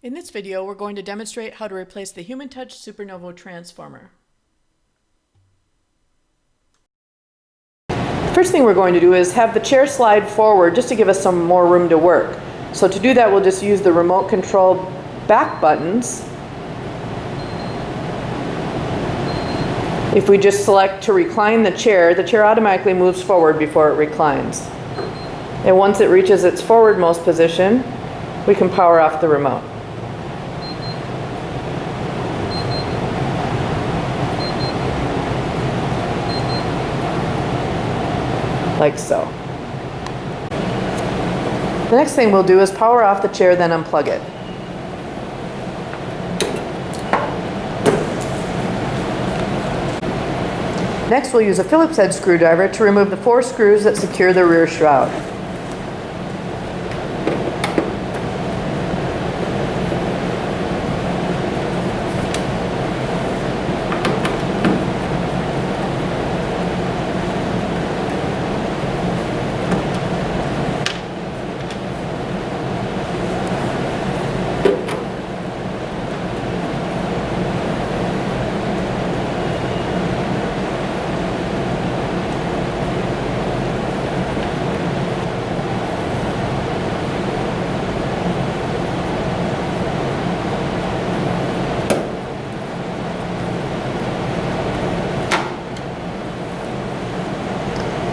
In this video, we're going to demonstrate how to replace the Human Touch Super Novo transformer. The first thing we're going to do is have the chair slide forward just to give us some more room to work. So to do that, we'll just use the remote control back buttons. If we just select to recline the chair automatically moves forward before it reclines. And once it reaches its forwardmost position, we can power off the remote. Like so. The next thing we'll do is power off the chair, then unplug it. Next, we'll use a Phillips head screwdriver to remove the 4 screws that secure the rear shroud.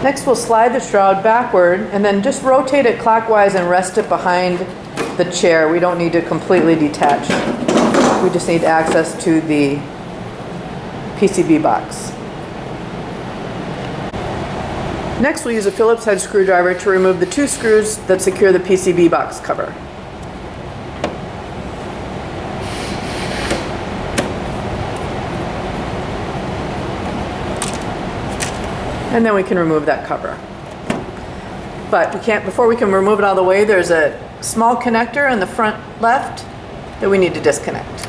Next, we'll slide the shroud backward and then just rotate it clockwise and rest it behind the chair. We don't need to completely detach. We just need access to the PCB box. Next, we'll use a Phillips head screwdriver to remove the 2 screws that secure the PCB box cover. And then we can remove that cover. But before we can remove it all the way, there's a small connector in the front left that we need to disconnect.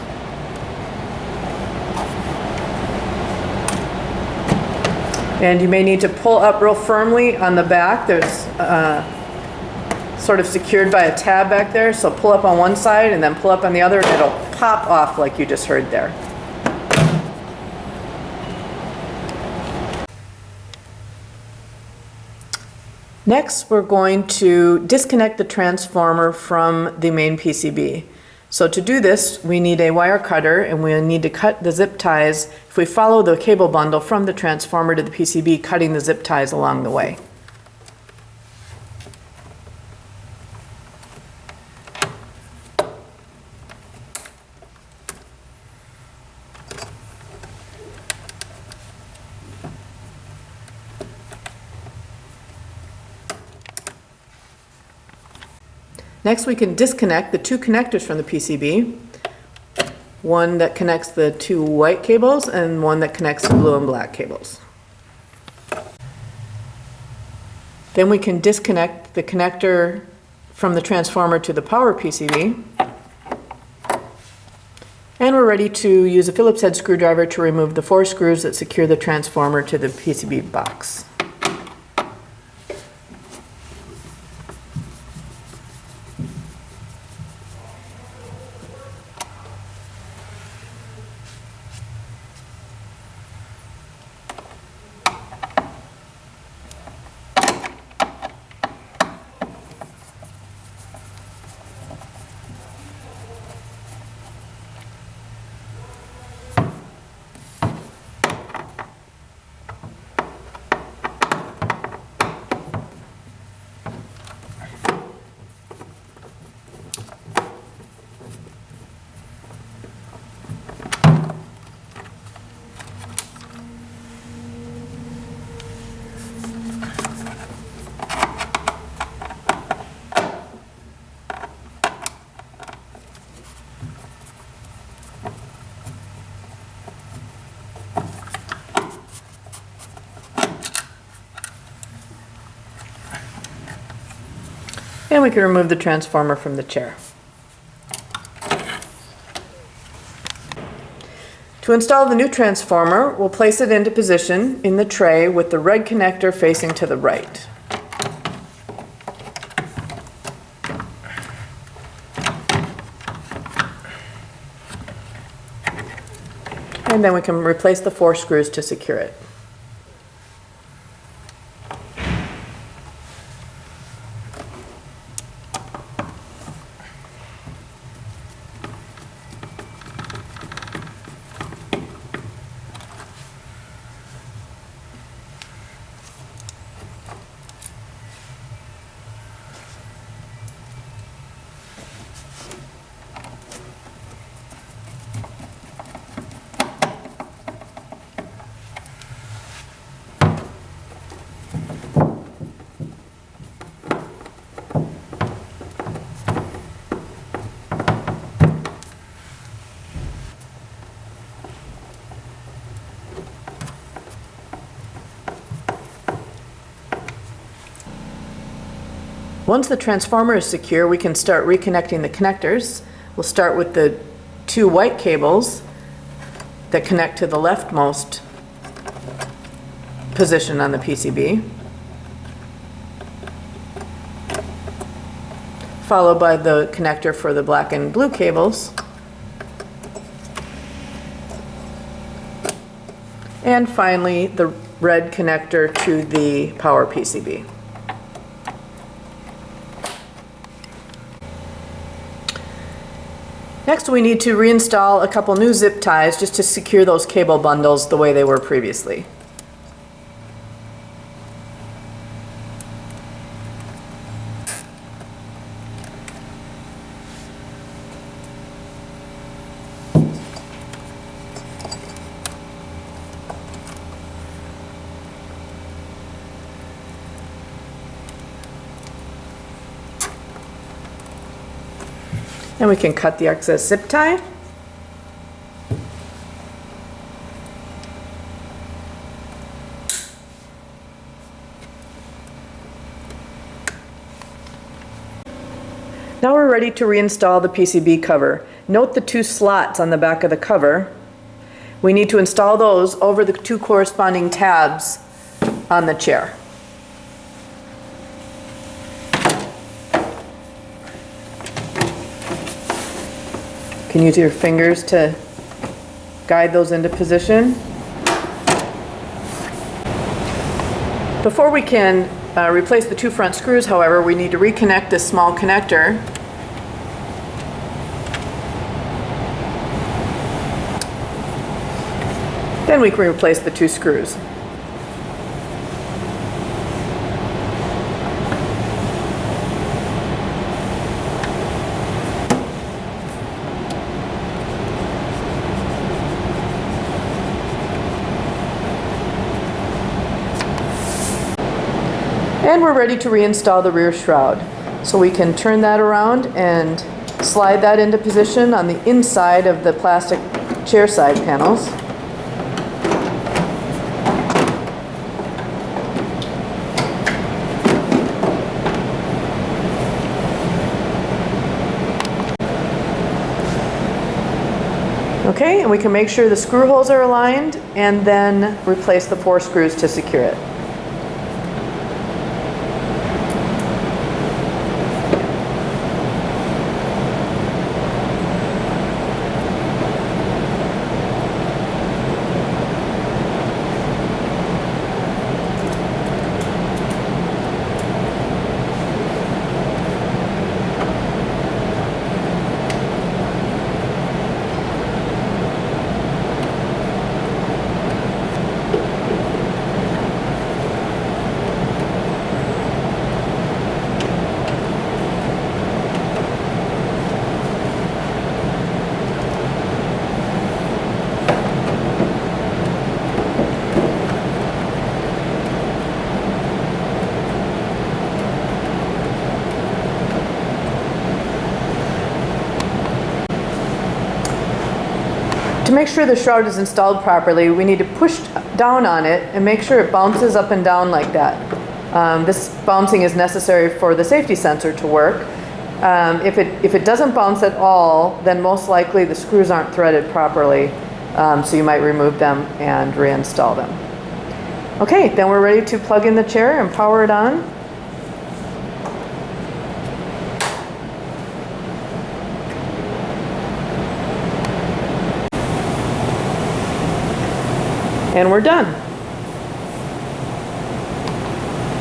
And you may need to pull up real firmly on the back. There's sort of secured by a tab back there, so pull up on one side and then pull up on the other and it'll pop off like you just heard there. Next, we're going to disconnect the transformer from the main PCB. So to do this, we need a wire cutter and we need to cut the zip ties. If we follow the cable bundle from the transformer to the PCB, cutting the zip ties along the way. Next, we can disconnect the 2 connectors from the PCB. One that connects the 2 white cables and one that connects the blue and black cables. Then we can disconnect the connector from the transformer to the power PCB. And we're ready to use a Phillips head screwdriver to remove the 4 screws that secure the transformer to the PCB box. And we can remove the transformer from the chair. To install the new transformer, we'll place it into position in the tray with the red connector facing to the right. And then we can replace the 4 screws to secure it. Once the transformer is secure, we can start reconnecting the connectors. We'll start with the 2 white cables that connect to the leftmost position on the PCB, followed by the connector for the black and blue cables, and finally the red connector to the power PCB. Next, we need to reinstall a couple new zip ties just to secure those cable bundles the way they were previously. And we can cut the excess zip tie. Now we're ready to reinstall the PCB cover. Note the 2 slots on the back of the cover. We need to install those over the 2 corresponding tabs on the chair. You can use your fingers to guide those into position. Before we can replace the 2 front screws, however, we need to reconnect this small connector. Then we can replace the 2 screws. And we're ready to reinstall the rear shroud. So we can turn that around and slide that into position on the inside of the plastic chair side panels. Okay, and we can make sure the screw holes are aligned and then replace the 4 screws to secure it. To make sure the shroud is installed properly, we need to push down on it and make sure it bounces up and down like that. This bouncing is necessary for the safety sensor to work. If it doesn't bounce at all, then most likely the screws aren't threaded properly, so you might remove them and reinstall them. Okay, then we're ready to plug in the chair and power it on. and we're done.